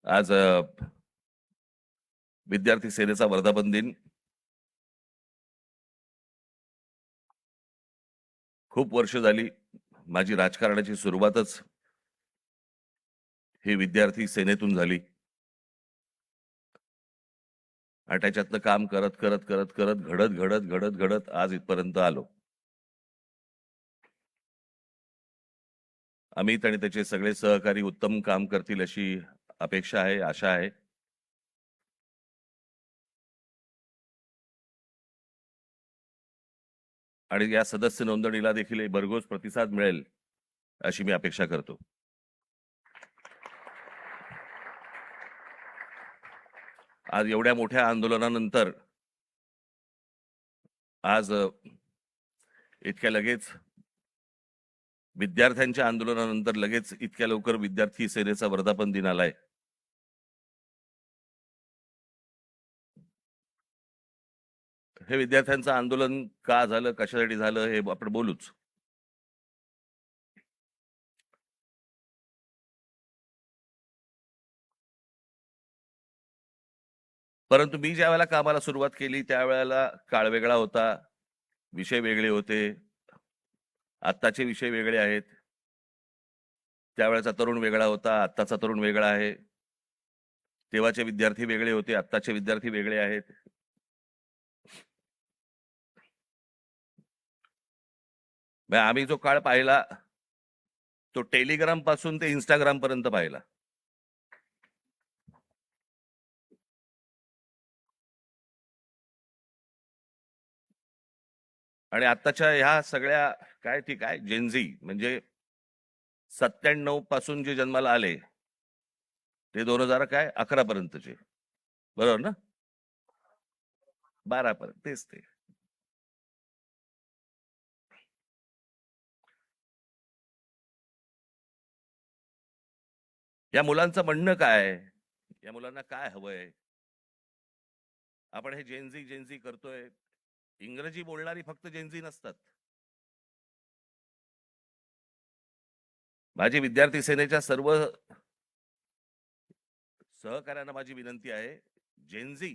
आज विद्यार्थी सेनेचा वर्धापन दिन. खूप वर्ष झाली. माझी राजकारणाची सुरुवातच ही विद्यार्थी सेनेतून झाली आणि त्याच्यातलं काम करत करत करत करत घडत घडत घडत घडत आज इथपर्यंत आलो. अमित आणि त्याचे सगळे सहकारी उत्तम काम करतील अशी अपेक्षा आहे, आशा आहे. आणि या सदस्य नोंदणीला देखील भरघोस प्रतिसाद मिळेल अशी मी अपेक्षा करतो. आज एवढ्या मोठ्या आंदोलनानंतर आज इतक्या लगेच विद्यार्थ्यांच्या आंदोलनानंतर लगेच इतक्या लवकर विद्यार्थी सेनेचा वर्धापन दिन आलाय. हे विद्यार्थ्यांचं आंदोलन का झालं, कशासाठी झालं हे आपण बोलूच. परंतु मी ज्या वेळेला कामाला सुरुवात केली त्यावेळेला काळ वेगळा होता, विषय वेगळे होते, आत्ताचे विषय वेगळे आहेत. त्यावेळेचा तरुण वेगळा होता, आत्ताचा तरुण वेगळा आहे. तेव्हाचे विद्यार्थी वेगळे होते, आत्ताचे विद्यार्थी वेगळे आहेत. आम्ही जो काळ पाहिला तो टेलिग्राम पासून ते इंस्टाग्राम पर्यंत पाहिला. आणि आत्ताच्या ह्या सगळ्या काय ठीक आहे जेनझी म्हणजे 97 पासून जे जन्माला आले ते 2011 पर्यंतचे, बरोबर ना? 12 पर्यंत तेच ते. या मुलांचं म्हणणं काय, या मुलांना काय हवंय? आपण हे जेनझी करतोय. इंग्रजी बोलणारी फक्त जेनझी नसतात. माझी विद्यार्थी सेनेच्या सर्व सहकार्यांना माझी विनंती आहे, जेनझी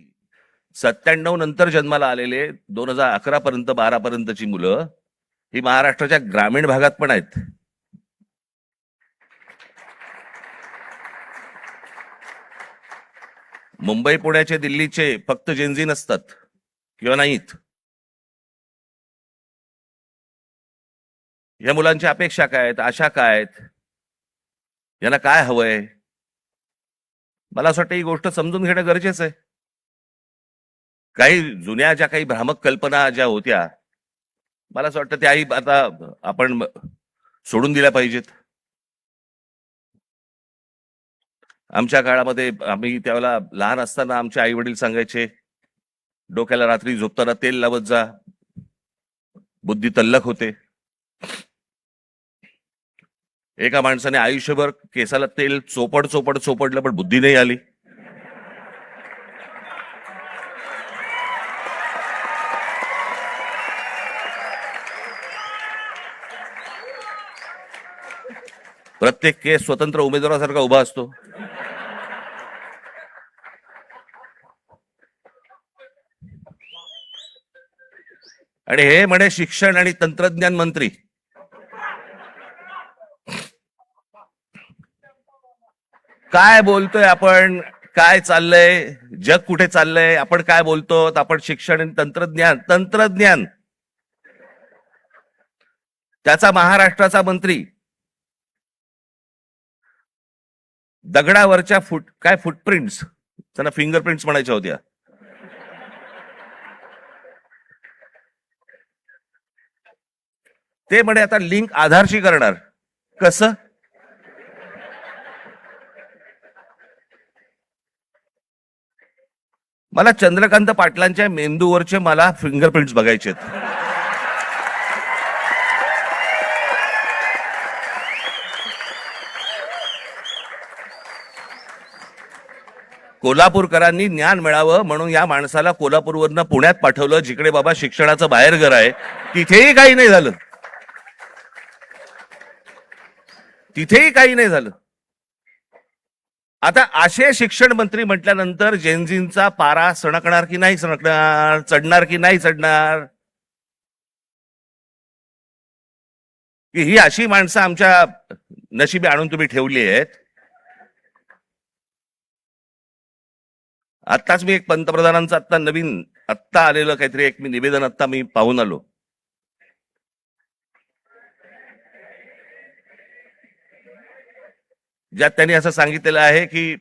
97 नंतर जन्माला आलेले 2011 पर्यंत 12 पर्यंतची मुलं ही महाराष्ट्राच्या ग्रामीण भागात पण आहेत. मुंबई पुण्याचे दिल्लीचे फक्त जेनझी नसतात किंवा नाहीत. या मुलांच्या अपेक्षा काय आहेत, आशा काय आहेत, यांना काय हवंय? मला असं वाटतं ही गोष्ट समजून घेणं गरजेचं आहे. काही जुन्या ज्या काही भ्रामक कल्पना ज्या होत्या मला असं वाटतं त्याही आता आपण सोडून दिल्या पाहिजेत. आमच्या काळामध्ये आम्ही त्यावेळेला लहान असताना आमचे आई वडील सांगायचे, डोक्याला रात्री झोपताना तेल लावत जा, बुद्धी तल्लख होते. एका माणसाने आयुष्यभर केसाला तेल चोपडलं पण बुद्धी नाही आली. प्रत्येक केस स्वतंत्र उमेदवारासारखा उभा असतो. आणि हे म्हणे शिक्षण आणि तंत्रज्ञान मंत्री. काय बोलतोय आपण, काय चाललंय, जग कुठे चाललंय, आपण काय बोलतो? आपण शिक्षण आणि तंत्रज्ञान त्याचा महाराष्ट्राचा मंत्री दगडावरच्या फुटप्रिंट्स, त्यांना फिंगरप्रिंट्स म्हणायच्या होत्या, ते म्हणे आता लिंक आधारशी करणार. कसं? मला चंद्रकांत पाटलांच्या मेंदूवरचे मला फिंगरप्रिंट्स बघायचे. कोल्हापूरकरांनी ज्ञान मिळावं म्हणून या माणसाला कोल्हापूरवरनं पुण्यात पाठवलं, जिकडे बाबा शिक्षणाचं बाहेरघर आहे. तिथेही काही नाही झालं. आता असे शिक्षण मंत्री म्हटल्यानंतर जेनझींचा पारा सणकणार की नाही सणकणार, चढणार की नाही चढणार, की ही अशी माणसं आमच्या नशिबी आणून तुम्ही ठेवली आहेत. आत्ताच मी एक पंतप्रधानांचं आत्ता आलेलं काहीतरी एक निवेदन आत्ता मी पाहून आलो. ज्यात त्यांनी असं सांगितलेलं आहे की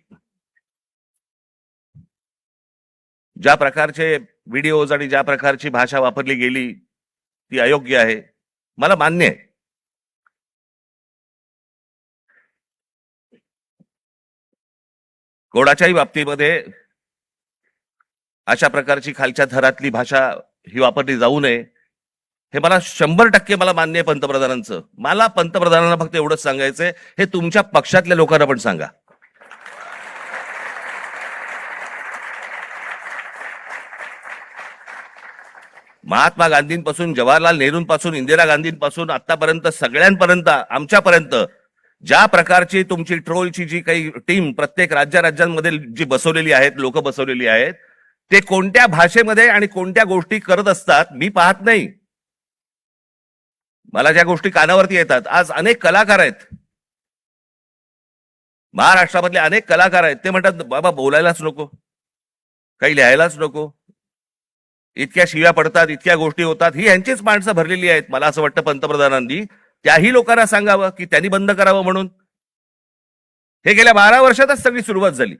ज्या प्रकारचे व्हिडिओज आणि ज्या प्रकारची भाषा वापरली गेली ती अयोग्य आहे. मला मान्य आहे. कोणाच्याही बाबतीमध्ये अशा प्रकारची खालच्या थरातली भाषा ही वापरली जाऊ नये, हे मला 100% मला मान्य आहे पंतप्रधानांचं. मला पंतप्रधानांना फक्त एवढंच सांगायचंय, हे तुमच्या पक्षातल्या लोकांना पण सांगा. महात्मा गांधींपासून, जवाहरलाल नेहरूंपासून, इंदिरा गांधींपासून आतापर्यंत सगळ्यांपर्यंत आमच्यापर्यंत ज्या प्रकारची तुमची ट्रोलची जी काही टीम प्रत्येक राज्यांमध्ये जी बसवलेली आहेत, लोक बसवलेली आहेत, ते कोणत्या भाषेमध्ये आणि कोणत्या गोष्टी करत असतात मी पाहत नाही. मला ज्या गोष्टी कानावरती येतात, आज अनेक कलाकार आहेत महाराष्ट्रामधले, अनेक कलाकार आहेत, ते म्हणतात बाबा बोलायलाच नको, काही लिहायलाच नको, इतक्या शिव्या पडतात, इतक्या गोष्टी होतात. ही यांचीच माणसं भरलेली आहेत. मला असं वाटतं पंतप्रधानांनी त्याही लोकांना सांगावं की त्यांनी बंद करावं म्हणून. हे गेल्या 12 वर्षातच सगळी सुरुवात झाली.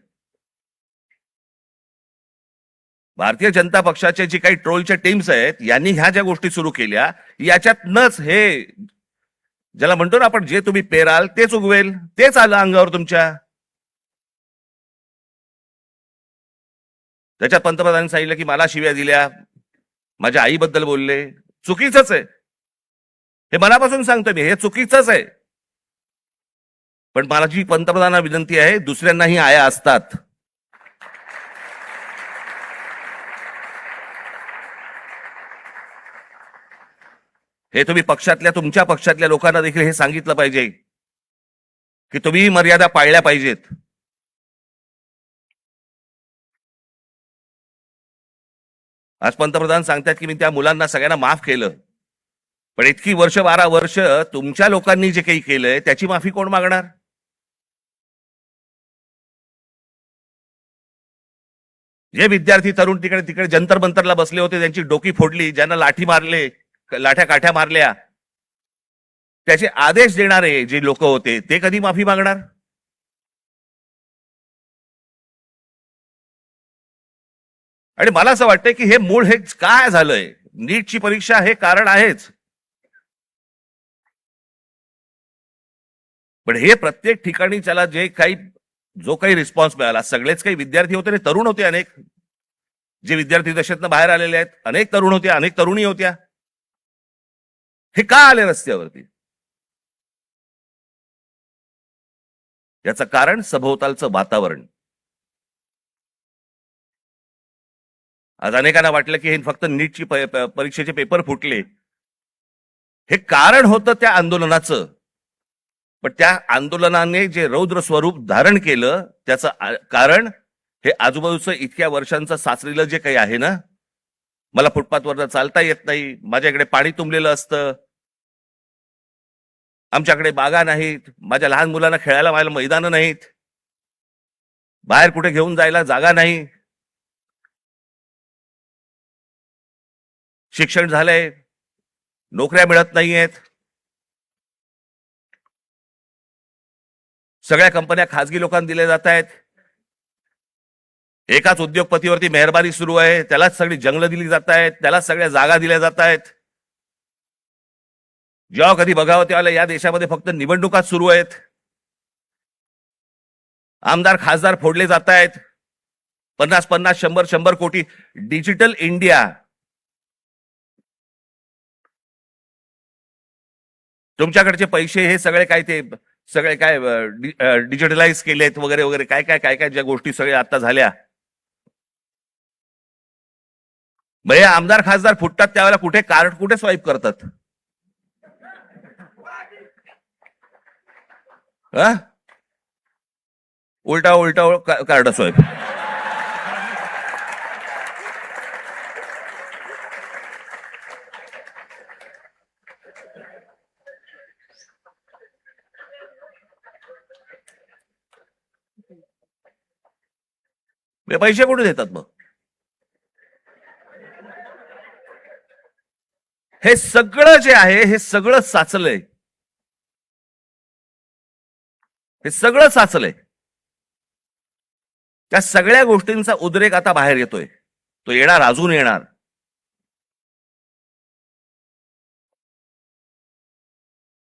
भारतीय जनता पक्षाचे जी काही ट्रोलच्या टीम्स आहेत, यांनी ह्या ज्या गोष्टी सुरू केल्या, याच्यातनच हे ज्याला म्हणतो ना आपण, जे तुम्ही पेराल तेच उगवेल, तेच आलं अंगावर तुमच्या. त्याच्यात पंतप्रधानांनी सांगितलं की मला शिव्या दिल्या, माझ्या आईबद्दल बोलले. चुकीचंच आहे, हे मनापासून सांगतो मी, हे चुकीचंच आहे. पण माझी पंतप्रधानांना विनंती आहे, दुसऱ्यांनाही आया असतात. हे तुम्ही तुमच्या पक्षातल्या लोकांना देखील हे सांगितलं पाहिजे की तुम्ही मर्यादा पाळल्या पाहिजेत. आज पंतप्रधान सांगतात की मी त्या मुलांना सगळ्यांना माफ केलं, पण इतकी 12 वर्ष तुमच्या लोकांनी जे काही केलंय त्याची माफी कोण मागणार? जे विद्यार्थी तरुण तिकडे तिकडे जंतर मंतरला बसले होते, त्यांची डोकी फोडली, ज्यांना लाठ्या काठ्या मारल्या, त्याचे आदेश देणारे जे लोक होते ते कधी माफी मागणार? आणि मला असं वाटतंय की हे मूळ हे काय झालंय, नीटची परीक्षा हे कारण आहेच, पण हे प्रत्येक ठिकाणी त्याला जो काही रिस्पॉन्स मिळाला, सगळेच काही विद्यार्थी होते, तरुण होते, अनेक जे विद्यार्थी दशेतनं बाहेर आलेले आहेत, अनेक तरुण होते, अनेक तरुणी होत्या. हे का आले रस्त्यावरती? याचं कारण सभोवतालचं वातावरण. आज अनेकांना वाटलं की हे फक्त नीटची परीक्षेचे पेपर फुटले, हे कारण होतं त्या आंदोलनाचं. पण त्या आंदोलनाने जे रौद्र स्वरूप धारण केलं, त्याचं कारण हे आजूबाजूचं इतक्या वर्षांचं साचलेलं जे काही आहे ना, मला फुटपाथवर चालता येत नाही, माझ्याकडे पाणी तुंबलेलं असतं, आमच्याकडे बागा नाहीत, माझ्या लहान मुलांना खेळायला माझ्या मैदानं नाहीत, बाहेर कुठे घेऊन जायला जागा नाही, शिक्षण झालंय, नोकऱ्या मिळत नाहीयेत, सगळ्या कंपन्या खासगी लोकांना दिल्या जात आहेत, एकाच उद्योगपतीवरती मेहरबानी सुरू आहे, त्यालाच सगळी जंगलं दिली जात आहेत, त्यालाच सगळ्या जागा दिल्या जात आहेत. जेव्हा कधी बघावं तेव्हा या देशामध्ये फक्त निवडणुकाच सुरू आहेत, आमदार खासदार फोडले जात आहेत, 50-50, 100-100 कोटी. डिजिटल इंडिया, तुमच्याकडचे पैसे हे सगळे काय डिजिटलाइज केलेत वगैरे वगैरे, काय काय काय काय ज्या गोष्टी सगळ्या आता झाल्या. भैया आमदार खासदार फुटतात त्यावेळेला कुठे कार्ड कुठे स्वाईप करतात? उलटा उलटा कार्ड स्वाईप. पैसे कुठे देतात मग? हे सगळं जे आहे हे सगळं साचलंय. हे सगळं साचलंय. त्या सगळ्या गोष्टींचा उद्रेक आता बाहेर येतोय. तो येणार, अजून येणार.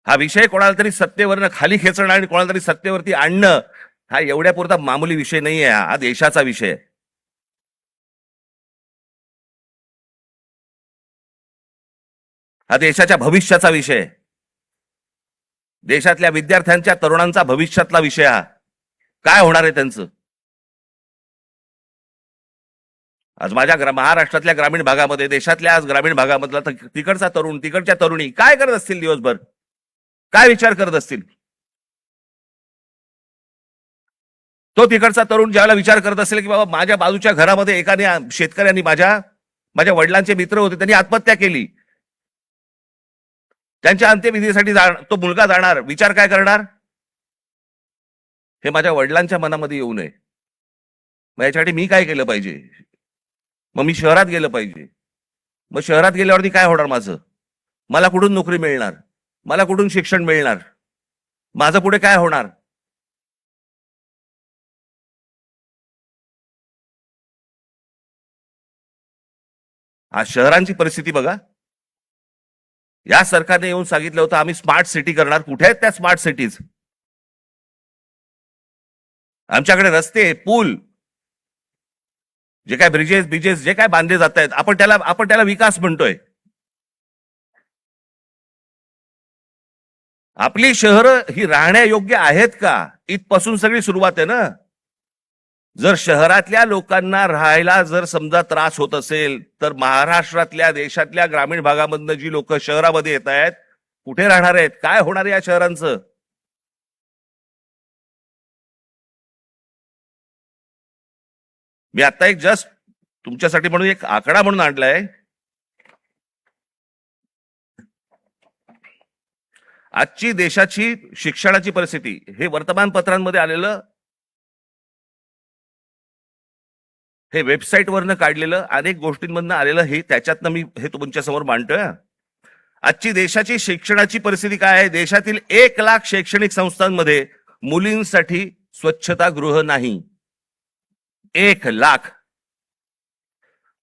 हा विषय कोणाला तरी सत्तेवरनं खाली खेचणं आणि कोणाला तरी सत्तेवरती आणणं हा एवढ्या पुरता मामूली विषय नाहीये. हा देशाचा विषय आहे. हा देशाच्या भविष्याचा विषय आहे. देशातल्या विद्यार्थ्यांच्या, तरुणांचा भविष्यातला विषय हा. काय होणार आहे त्यांचं? आज माझ्या महाराष्ट्रातल्या ग्रामीण भागामध्ये, देशातल्या आज ग्रामीण भागामधला तिकडचा तरुण, तिकडच्या तरुणी काय करत असतील दिवसभर? काय विचार करत असतील? तो तिकडचा तरुण ज्यावेळेला विचार करत असेल की बाबा माझ्या बाजूच्या घरामध्ये एकाने, शेतकऱ्यांनी, माझ्या वडिलांचे मित्र होते, त्यांनी आत्महत्या केली. त्यांच्या अंत्यविधीसाठी तो मुलगा जाणार, विचार काय करणार? हे माझ्या वडिलांच्या मनामध्ये येऊ नये. मग याच्यासाठी मी काय केलं पाहिजे? मग मी शहरात गेलं पाहिजे. मग शहरात गेल्यावरती काय होणार माझं? मला कुठून नोकरी मिळणार? मला कुठून शिक्षण मिळणार? माझं पुढे काय होणार? आज शहरांची परिस्थिती बघा. या सरकारने येऊन सांगितलं होतं आम्ही स्मार्ट सिटी करणार. कुठे आहेत त्या स्मार्ट सिटीज? आमच्याकडे रस्ते, पूल, जे काय ब्रिजेस जे काय बांधले जात आहेत, आपण त्याला विकास म्हणतोय. आपली शहरं ही राहण्यायोग्य आहेत का? इथपासून सगळी सुरुवात आहे ना. जर शहरातल्या लोकांना राहायला जर समजा त्रास होत असेल तर महाराष्ट्रातल्या, देशातल्या ग्रामीण भागामधनं जी लोक शहरामध्ये येत आहेत, कुठे राहणार आहेत? काय होणार आहे या शहरांचं? मी आता एक जस्ट तुमच्यासाठी म्हणून एक आकडा म्हणून आणलाय. आजची देशाची शिक्षणाची परिस्थिती हे वर्तमानपत्रांमध्ये आलेलं, हे वेबसाईटवरनं काढलेलं, अनेक गोष्टींमधनं आलेलं, हे त्याच्यातनं मी हे तुमच्या समोर मांडतोय. आजची देशाची शिक्षणाची परिस्थिती काय आहे? देशातील 1,00,000 शैक्षणिक संस्थांमध्ये मुलींसाठी स्वच्छतागृह नाही. 1,00,000.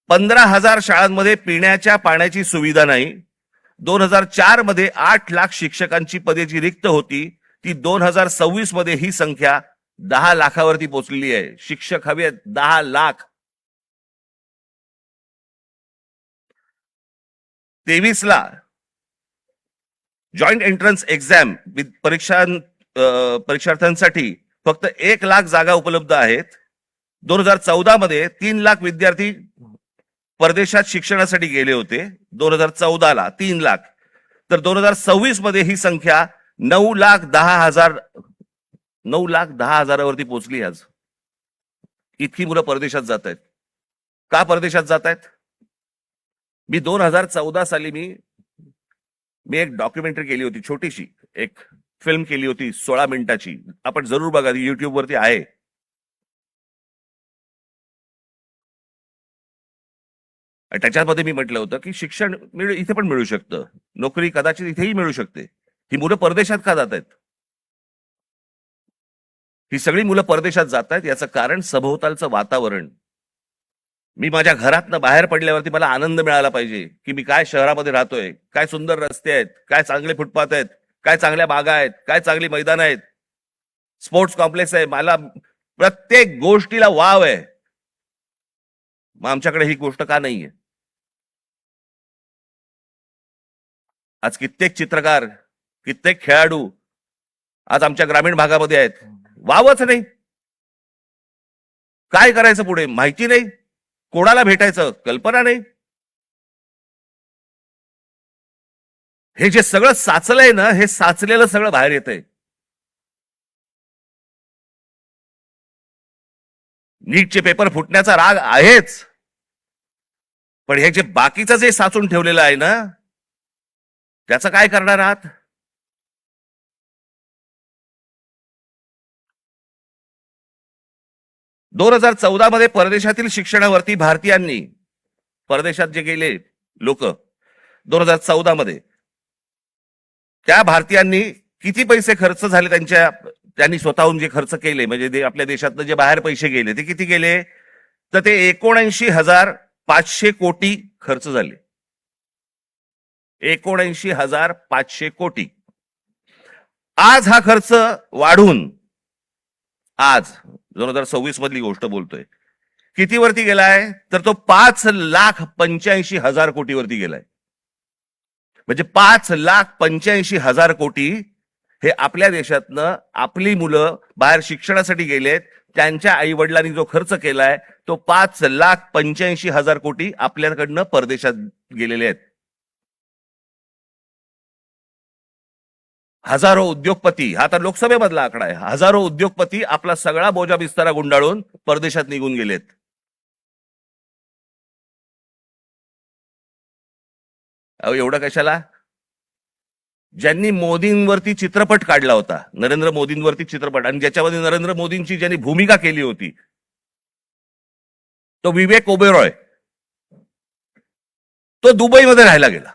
15,000 शाळांमध्ये पिण्याच्या पाण्याची सुविधा नाही. 2004 मध्ये 8,00,000 शिक्षकांची पदे जी रिक्त होती ती 2026 मध्ये ही संख्या 10 लाखावरती पोहोचलेली आहे. शिक्षक हवे 10 लाख. 23 ला जॉईंट एंट्रन्स एक्झाम परीक्षार्थ्यांसाठी फक्त 1,00,000 जागा उपलब्ध आहेत. 2014 मध्ये 3,00,000 विद्यार्थी परदेशात शिक्षणासाठी गेले होते. 2014 ला 3,00,000. तर 2026 मध्ये ही संख्या 9,10,000 9,10,000वरती पोहोचली. आज इतकी मुलं परदेशात जात आहेत. का परदेशात जात आहेत? मी 2014 साली मी एक डॉक्युमेंटरी केली होती, छोटीशी एक फिल्म केली होती 16 मिनिटाची. आपण जरूर बघा, युट्यूब वरती आहे. त्याच्यामध्ये मी म्हटलं होतं की शिक्षण इथे पण मिळू शकतं, नोकरी कदाचित इथेही मिळू शकते. ही मुलं परदेशात का जात आहेत? ही सगळी मुलं परदेशात जात आहेत याचं कारण सभोवतालचं वातावरण. मी माझ्या घरातनं बाहेर पडल्यावरती मला आनंद मिळाला पाहिजे की मी काय शहरामध्ये राहतोय, काय सुंदर रस्ते आहेत, काय चांगले फुटपाथ आहेत, काय चांगल्या बागा आहेत, काय चांगली मैदान आहेत, स्पोर्ट्स कॉम्प्लेक्स आहे. मला प्रत्येक गोष्टीला वाव आहे. मग आमच्याकडे ही गोष्ट का नाहीये? आज कित्येक चित्रकार, कित्येक खेळाडू आज आमच्या ग्रामीण भागामध्ये आहेत. वावच नाही. काय करायचं पुढे माहिती नाही. कोणाला भेटायचं कल्पना नाही. हे जे सगळं साचलंय ना, हे साचलेलं सगळं बाहेर येतंय. नीटचे पेपर फुटण्याचा राग आहेच, पण हे जे बाकीचं जे साचून ठेवलेलं आहे ना, त्याचं काय करणार आहात? दोन 2014 मध्ये परदेशातील शिक्षणावरती भारतीयांनी, परदेशात जे गेले लोक 2014 मध्ये, त्या भारतीयांनी किती पैसे खर्च झाले त्यांनी स्वतःहून जे खर्च केले, म्हणजे आपल्या देशातनं जे बाहेर पैसे गेले ते किती गेले, तर ते 79,500 कोटी खर्च झाले. 79,500 कोटी. आज हा खर्च वाढून, आज 2026 मधली गोष्ट बोलतोय, किती वरती गेलाय, तर तो 5,85,000 कोटीवरती गेलाय. म्हणजे 5,85,000 कोटी हे आपल्या देशातनं आपली मुलं बाहेर शिक्षणासाठी गेलेत, त्यांच्या आई वडिलांनी जो खर्च केलाय तो 5,85,000 कोटी आपल्याकडनं परदेशात गेलेले आहेत. हजारो उद्योगपती, हा तर लोकसभेमधला आकडा आहे, हजारो उद्योगपती आपला सगळा बोजा बिस्तारा गुंडाळून परदेशात निघून गेलेत. अहो एवढं कशाला? ज्यांनी मोदींवरती चित्रपट काढला होता, नरेंद्र मोदींवरती चित्रपट, आणि ज्याच्यामध्ये नरेंद्र मोदींची ज्यांनी भूमिका केली होती तो विवेक ओबेरॉय, तो दुबईमध्ये राहायला गेला.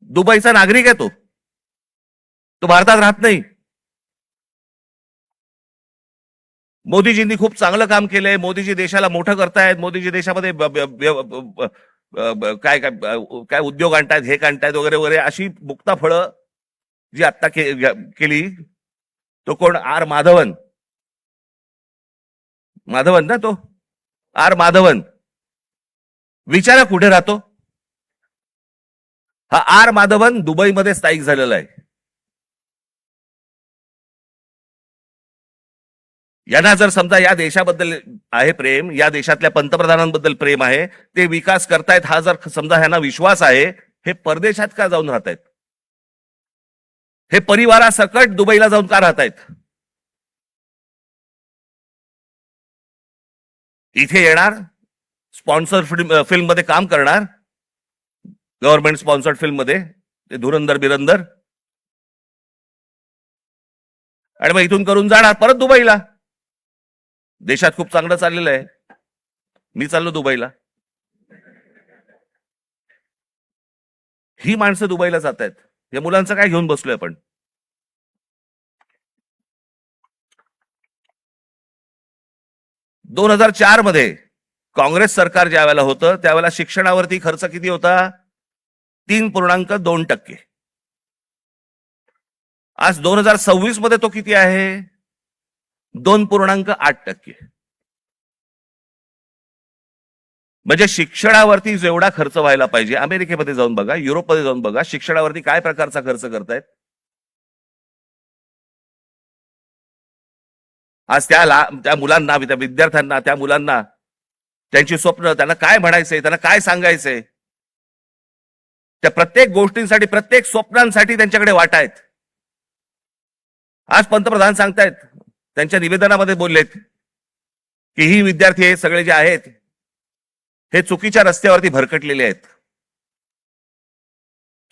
दुबईचा नागरिक आहे तो भारतात राहत नाही. मोदीजींनी खूप चांगलं काम केलंय, मोदीजी देशाला मोठं करतायत, मोदीजी देशामध्ये काय काय काय उद्योग आणतायत, हे आणतायत वगैरे वगैरे, अशी मुक्ता फळं जी आत्ता केली. तो कोण? आर माधवन, माधवन ना, तो आर माधवन. विचारा कुठे राहतो हा आर माधवन? दुबईमध्ये स्थायिक झालेला आहे. यांना जर समजा या देशाबद्दल आहे प्रेम, या देशातल्या पंतप्रधानांबद्दल प्रेम आहे, ते विकास करतायत, हा जर समजा ह्यांना विश्वास आहे, हे परदेशात का जाऊन राहतायत? हे परिवारासकट दुबईला जाऊन का राहतायत? इथे येणार, स्पॉन्सर फिल्म मध्ये काम करणार, गव्हर्नमेंट स्पॉन्सर्ड फिल्म मध्ये, ते धुरंधर बिरंदर, आणि मग इथून करून जाणार परत दुबईला. देशात खूप चांगलं चाललेलं आहे, मी चाललो दुबईला. ही माणसं दुबईला जात आहेत. या मुलांचं काय घेऊन बसलोय आपण? दोन 2004 मध्ये काँग्रेस सरकार ज्या वेळेला होतं त्यावेळेला शिक्षणावरती खर्च किती होता? 3.2%. आज 2026 मध्ये तो किती आहे? 2.8%. म्हणजे शिक्षणावरती जेवढा खर्च व्हायला पाहिजे, अमेरिकेमध्ये जाऊन बघा, युरोपमध्ये जाऊन बघा, शिक्षणावरती काय प्रकारचा खर्च करतायत. आज त्या मुलांना, त्या विद्यार्थ्यांना, त्या मुलांना त्यांची स्वप्न, त्यांना काय म्हणायचंय, त्यांना काय सांगायचंय, त्या प्रत्येक गोष्टींसाठी, प्रत्येक स्वप्नांसाठी त्यांच्याकडे वाटा आहेत. आज पंतप्रधान सांगतायत, त्यांच्या निवेदनामध्ये बोललेत की ही विद्यार्थी हे सगळे जे आहेत हे चुकीच्या रस्त्यावरती भरकटलेले आहेत.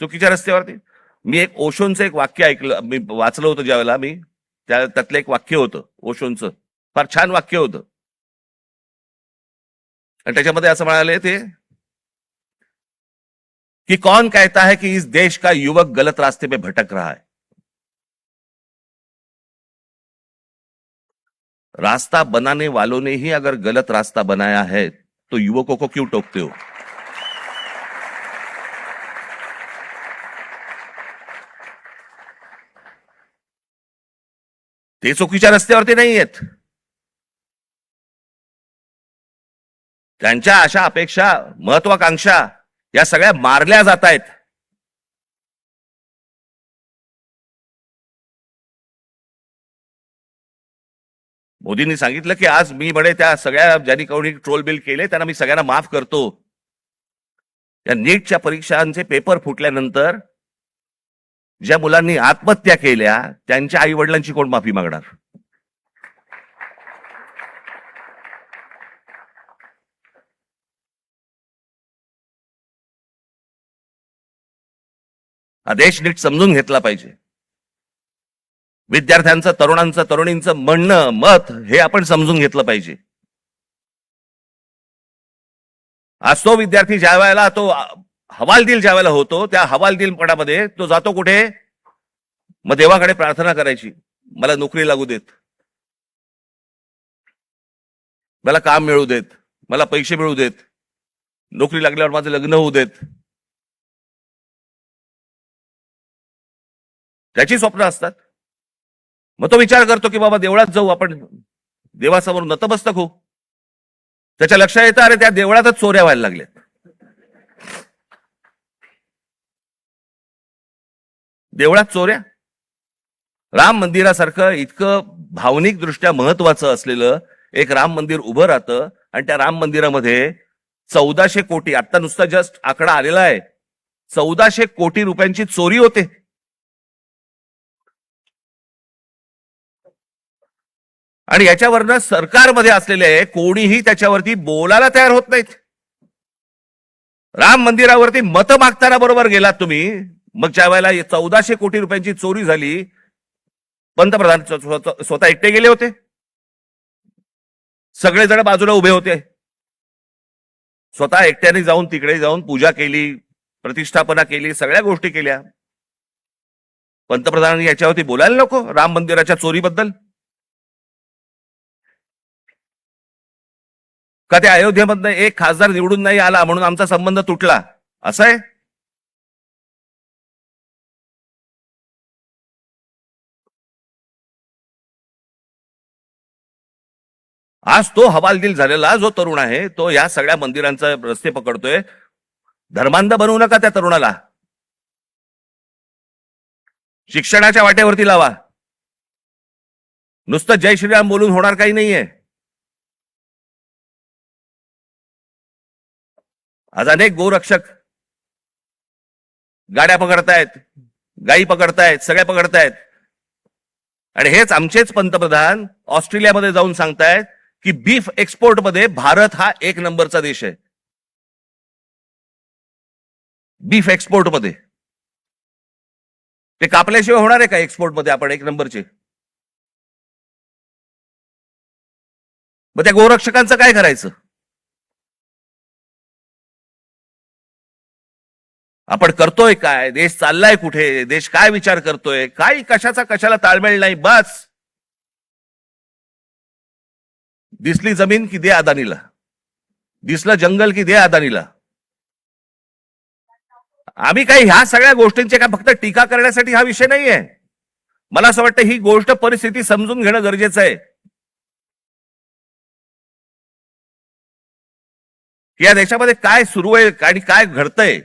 चुकीच्या रस्त्यावरती. मी एक ओशोंचं एक वाक्य ऐकलं, मी वाचलं होतं ज्यावेळेला, मी त्यातलं एक वाक्य होतं ओशोंचं, फार छान वाक्य होतं, आणि त्याच्यामध्ये असं म्हणाले ते कि कौन कहता है कि इस देश का युवक गलत रास्ते पे भटक रहा है? रास्ता बनाने वालों ने ही अगर गलत रास्ता बनाया है तो युवकों को क्यों टोकते हो? ते चुकीच्या रस्त्यावरती नाही आहेत. त्यांच्या आशा, अपेक्षा, महत्वाकांक्षा या सगळ्या मारल्या जात आहेत. मोदींनी सांगितलं की आज मी म्हणे त्या सगळ्या ज्यांनी कोणी ट्रोल बिल केले त्यांना मी सगळ्यांना माफ करतो. या नीटच्या परीक्षांचे पेपर फुटल्यानंतर ज्या मुलांनी आत्महत्या केल्या त्यांच्या आई वडिलांची कोण माफी मागणार? हा देश नीट समजून घेतला पाहिजे. विद्यार्थ्यांचं, तरुणांचं, तरुणींचं म्हणणं, मत हे आपण समजून घेतलं पाहिजे. आज तो विद्यार्थी ज्या वेळेला तो हवालदिल ज्या वेळेला होतो, त्या हवालदिलपणामध्ये तो जातो कुठे? मग देवाकडे प्रार्थना करायची, मला नोकरी लागू देत, मला काम मिळू देत, मला पैसे मिळू देत, नोकरी लागल्यावर माझं लग्न होऊ देत. त्याची स्वप्न असतात. मग तो विचार करतो की बाबा देवळात जाऊ, आपण देवासमोर नतमस्तक होऊ. त्याच्या लक्षात येतं, अरे त्या देवळातच चोऱ्या व्हायला लागल्यात. देवळात चोऱ्या. राम मंदिरासारखं इतकं भावनिक दृष्ट्या महत्वाचं असलेलं एक राम मंदिर उभं राहतं आणि त्या राम मंदिरामध्ये 1400 कोटी, आता नुसता जस्ट आकडा आलेला आहे, 1400 कोटी रुपयांची चोरी होते. आणि याच्यावरनं सरकारमध्ये असलेले कोणीही त्याच्यावरती बोलायला तयार होत नाहीत. राम मंदिरावरती मत मागताना बरोबर गेलात तुम्ही, मग ज्या वेळेला 1400 कोटी रुपयांची चोरी झाली, पंतप्रधान स्वतः एकटे गेले होते, सगळेजण बाजूला उभे होते. स्वतः एकट्याने जाऊन तिकडे जाऊन पूजा केली, प्रतिष्ठापना केली, सगळ्या गोष्टी केल्या. पंतप्रधानांनी याच्यावरती बोलायला नको राम मंदिराच्या चोरीबद्दल? का त्या अयोध्येमधनं एक खासदार निवडून नाही आला म्हणून आमचा संबंध तुटला, असं आहे? आज तो हवालदिल झालेला जो तरुण आहे, तो या सगळ्या मंदिरांचा रस्ते पकडतोय. धर्मांध बनवू नका त्या तरुणाला. शिक्षणाच्या वाटेवरती लावा. नुसतं जय श्रीराम बोलून होणार काही नाहीये. आज अनेक गोरक्षक गाड्या पकडतायत, गायी पकडतायत, सगळ्या पकडतायत. आणि हेच आमचेच पंतप्रधान ऑस्ट्रेलियामध्ये जाऊन सांगतायत की बीफ एक्सपोर्ट मध्ये भारत हा 1 नंबरचा देश आहे. बीफ एक्सपोर्ट मध्ये ते कापल्याशिवाय होणार आहे का एक्सपोर्ट मध्ये आपण 1 नंबरचे? मग त्या गोरक्षकांचं काय करायचं? आपण करतोय काय? देश चाललाय कुठे? देश काय विचार करतोय? काही कशाचा कशाला ताळमेळ नाही. बस दिसली जमीन की दे अदानीला, दिसलं जंगल की दे अदानीला. आम्ही काही ह्या सगळ्या गोष्टींची काय फक्त टीका करण्यासाठी हा विषय नाहीये. मला असं वाटतं ही गोष्ट परिस्थिती समजून घेणं गरजेचं आहे की या देशामध्ये काय सुरू आहे आणि काय घडतंय.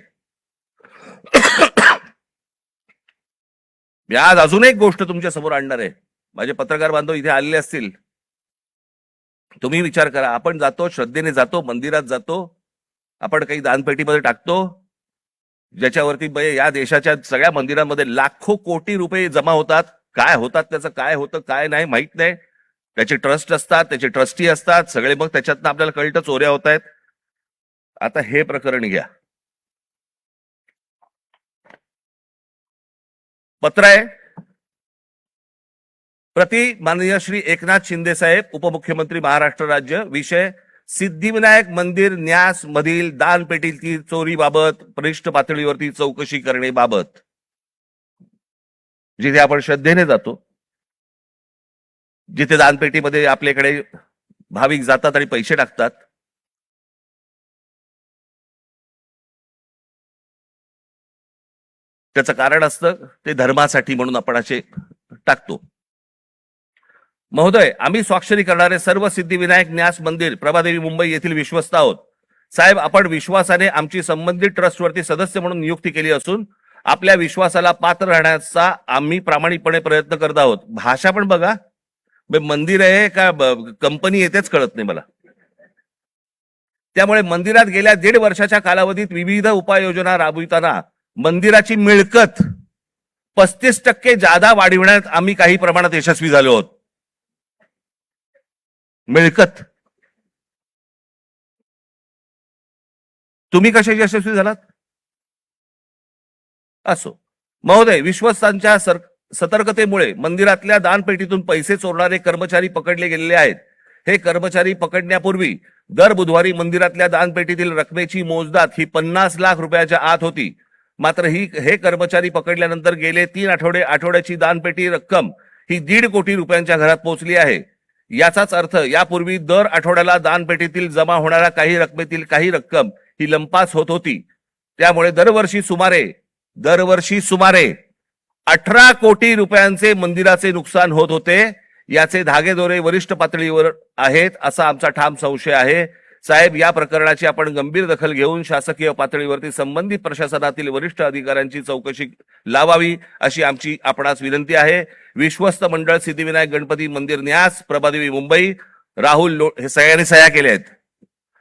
मी आज अजून एक गोष्ट तुमच्या समोर आणणार आहे. माझे पत्रकार बांधव इथे आलेले असतील, तुम्ही विचार करा. आपण जातो, श्रद्धेने जातो, मंदिरात जातो, आपण काही दानपेटीमध्ये टाकतो, ज्याच्यावरती या देशाच्या सगळ्या मंदिरांमध्ये लाखो कोटी रुपये जमा होतात. काय होतात त्याचं, काय होतं काय नाही माहित नाही. त्याचे ट्रस्ट असतात, त्याचे ट्रस्टी असतात सगळे. मग त्याच्यातनं आपल्याला कळतं चोऱ्या होत आहेत. आता हे प्रकरण घ्या. पत्र आहे प्रति माननीय श्री एकनाथ शिंदे साहेब, उपमुख्यमंत्री महाराष्ट्र राज्य. विषय सिद्धिविनायक मंदिर न्यास मधील दानपेटीतील चोरीबाबत वरिष्ठ पातळीवरती चौकशी करण्याबाबत. जिथे आपण श्रद्धेने जातो, जिथे दानपेटीमध्ये आपल्याकडे भाविक जातात आणि पैसे टाकतात, त्याचं कारण असतं ते धर्मासाठी म्हणून आपण असे टाकतो. महोदय, आम्ही स्वाक्षरी करणारे सर्व सिद्धिविनायक न्यास मंदिर प्रभादेवी मुंबई येथील विश्वस्त आहोत. साहेब, आपण विश्वासाने आमची संबंधित ट्रस्टवरती सदस्य म्हणून नियुक्ती केली असून आपल्या विश्वासाला पात्र राहण्याचा आम्ही प्रामाणिकपणे प्रयत्न करत आहोत. भाषा पण बघा, मंदिर आहे का कंपनी येतेच कळत नाही मला. त्यामुळे मंदिरात गेल्या 1.5 वर्षाच्या कालावधीत विविध उपाययोजना राबविताना मंदिराची मिळकत 35% जादा वाढविण्यात आम्ही काही प्रमाणात यशस्वी झालो आहोत. मिळकत तुम्ही कसे यशस्वी झालात? असो, महोदय, विश्वस्तांच्या सतर्कतेमुळे मंदिरातल्या दानपेटीतून पैसे चोरणारे कर्मचारी पकडले गेलेले आहेत. हे कर्मचारी पकडण्यापूर्वी दर बुधवारी मंदिरातल्या दानपेटीतील रकमेची मोजदाद ही 50 लाख रुपयाच्या आत होती. मात्र हे कर्मचारी पकडल्यानंतर गेले 3 आठवड्याची दानपेटी रक्कम ही 1.5 कोटी रुपयांच्या घरात पोहोचली आहे. याचाच अर्थ यापूर्वी दर आठवड्याला दानपेटीतील जमा होणाऱ्या काही रकमेतील काही रक्कम ही लंपास होत होती. त्यामुळे दरवर्षी सुमारे 18 कोटी रुपयांचे मंदिराचे नुकसान होत होते. याचे धागेदोरे वरिष्ठ पातळीवर आहेत असा आमचा ठाम संशय आहे. साहेब, या प्रकरणाची आपण गंभीर दखल घेऊन शासकीय पातळीवरती संबंधित प्रशासनातील वरिष्ठ अधिकाऱ्यांची चौकशी लावावी अशी आमची आपणास विनंती आहे. विश्वस्त मंडळ सिद्धिविनायक गणपती मंदिर न्यास, प्रभादेवी, मुंबई. हे सगळ्यांनी सह्या केल्या आहेत.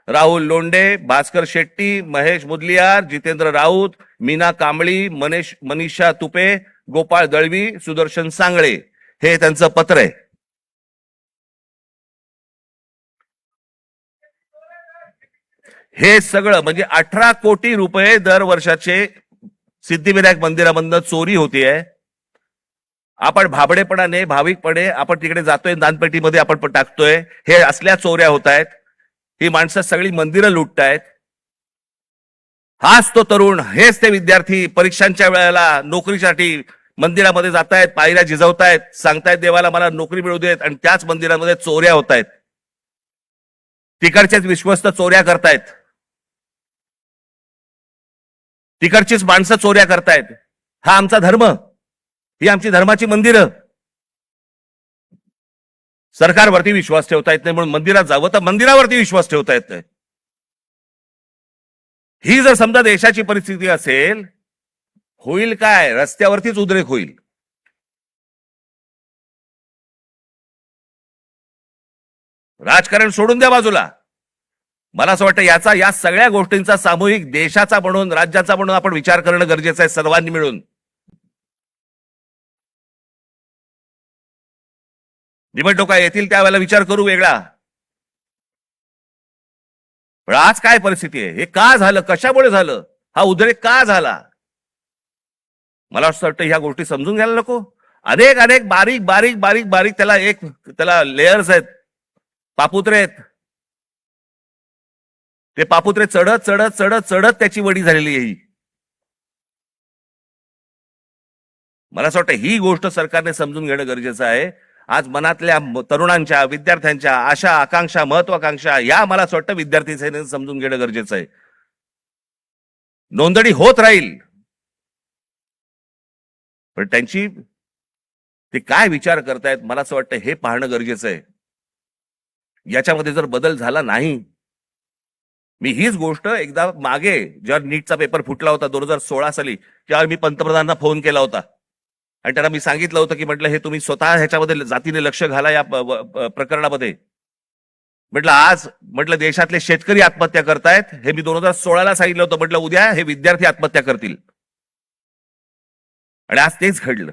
राहुल लोंढे, भास्कर शेट्टी, महेश मुदलियार, जितेंद्र राऊत, मीना कांबळी, मनीषा तुपे, गोपाळ दळवी, सुदर्शन सांगळे, हे त्यांचं पत्र आहे. हे सगळं म्हणजे 18 कोटी रुपये दर वर्षाचे सिद्धिविनायक मंदिरामधनं चोरी होतीये. आपण भाबडेपणाने, भाविकपणे आपण तिकडे जातोय, दानपेटीमध्ये आपण टाकतोय. हे असल्या चोऱ्या होत आहेत. ही माणसं सगळी मंदिरं लुटतायत. हाच तो तरुण, हेच ते विद्यार्थी परीक्षांच्या वेळेला नोकरीसाठी मंदिरामध्ये जातायत, पायऱ्या झिजवतायत, सांगतायत देवाला मला नोकरी मिळू देत, आणि त्याच मंदिरामध्ये चोऱ्या होत आहेत. तिकडचेच विश्वस्त चोऱ्या करतायत. तिकडचीच माणसं चोऱ्या करतायत. हा आमचा धर्म, ही आमची धर्माची मंदिरं. सरकारवरती विश्वास ठेवता येत नाही म्हणून मंदिरात जावं तर मंदिरावरती विश्वास ठेवता येत नाही. ही जर समजा देशाची परिस्थिती असेल, होईल काय? रस्त्यावरतीच उद्रेक होईल. राजकारण सोडून द्या बाजूला. मला असं वाटतं या सगळ्या गोष्टींचा सामूहिक देशाचा म्हणून, राज्याचा म्हणून आपण विचार करणं गरजेचं आहे सर्वांनी मिळून. निवडणुका येतील त्यावेळेला विचार करू वेगळा. पण आज काय परिस्थिती आहे? हे का झालं? कशामुळे झालं? हा उद्रेक का झाला? मला असं वाटतं ह्या गोष्टी समजून घ्यायला नको. अनेक बारीक बारीक बारीक बारीक त्याला लेयर्स आहेत, पापुत्रे आहेत. ते पापुत्रे चढत चढत चढत चढत त्याची वडी झालेली आहे. मला असं वाटतं ही गोष्ट सरकारने समजून घेणं गरजेचं आहे. आज मनातल्या तरुणांच्या, विद्यार्थ्यांच्या आशा, आकांक्षा, महत्वाकांक्षा या मला असं वाटतं विद्यार्थी सेनेने समजून घेणं गरजेचं आहे. नोंदणी होत राहील, पण ते काय विचार करतायत मला असं वाटतं हे पाहणं गरजेचं आहे. याच्यामध्ये जर बदल झाला नाही, मी हीच गोष्ट एकदा मागे जेव्हा नीटचा पेपर फुटला होता 2016 साली, तेव्हा मी पंतप्रधानांना फोन केला होता आणि त्यांना मी सांगितलं होतं की म्हटलं हे तुम्ही स्वतः ह्याच्यामध्ये जातीने लक्ष घाला या प्रकरणामध्ये. म्हटलं देशातले शेतकरी आत्महत्या करतायत, हे मी 2016ला सांगितलं होतं. म्हटलं उद्या हे विद्यार्थी आत्महत्या करतील, आणि आज तेच घडलं.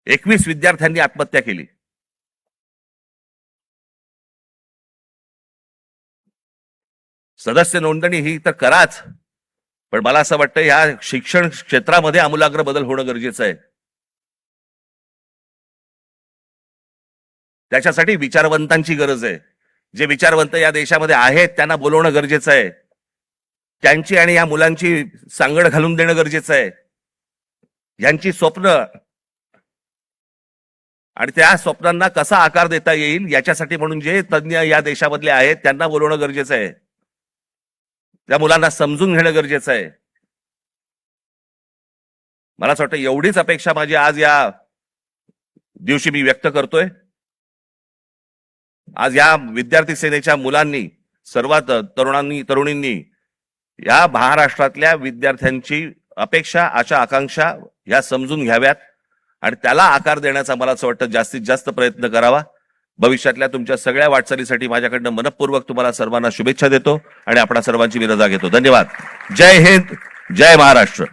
21 विद्यार्थ्यांनी आत्महत्या केली. सदस्य नोंदणी ही तर कराच, पण मला असं वाटतं या शिक्षण क्षेत्रामध्ये आमूलाग्र बदल होणं गरजेचं आहे. त्याच्यासाठी विचारवंतांची गरज आहे. जे विचारवंत या देशामध्ये आहेत त्यांना बोलवणं गरजेचं आहे. त्यांची आणि या मुलांची सांगड घालून देणं गरजेचं आहे. यांची स्वप्न आणि त्या स्वप्नांना कसा आकार देता येईल याच्यासाठी म्हणून जे तज्ञ या देशामधले आहेत त्यांना बोलवणं गरजेचं आहे. त्या मुलांना समजून घेणं गरजेचं आहे. मला असं वाटतं एवढीच अपेक्षा माझी आज या दिवशी मी व्यक्त करतोय. आज या विद्यार्थी सेनेच्या मुलांनी, सर्वात तरुणींनी या महाराष्ट्रातल्या विद्यार्थ्यांची अपेक्षा, आशा, आकांक्षा या समजून घ्याव्यात आणि त्याला आकार देण्याचा मला असं वाटतं जास्तीत जास्त प्रयत्न करावा. भविष्यातल्या तुमच्या सगळ्या वाटचालीसाठी माझ्याकडनं मनपूर्वक तुम्हाला सर्वांना शुभेच्छा देतो आणि आपणा सर्वांची मी रजा घेतो. धन्यवाद. जय हिंद, जय महाराष्ट्र.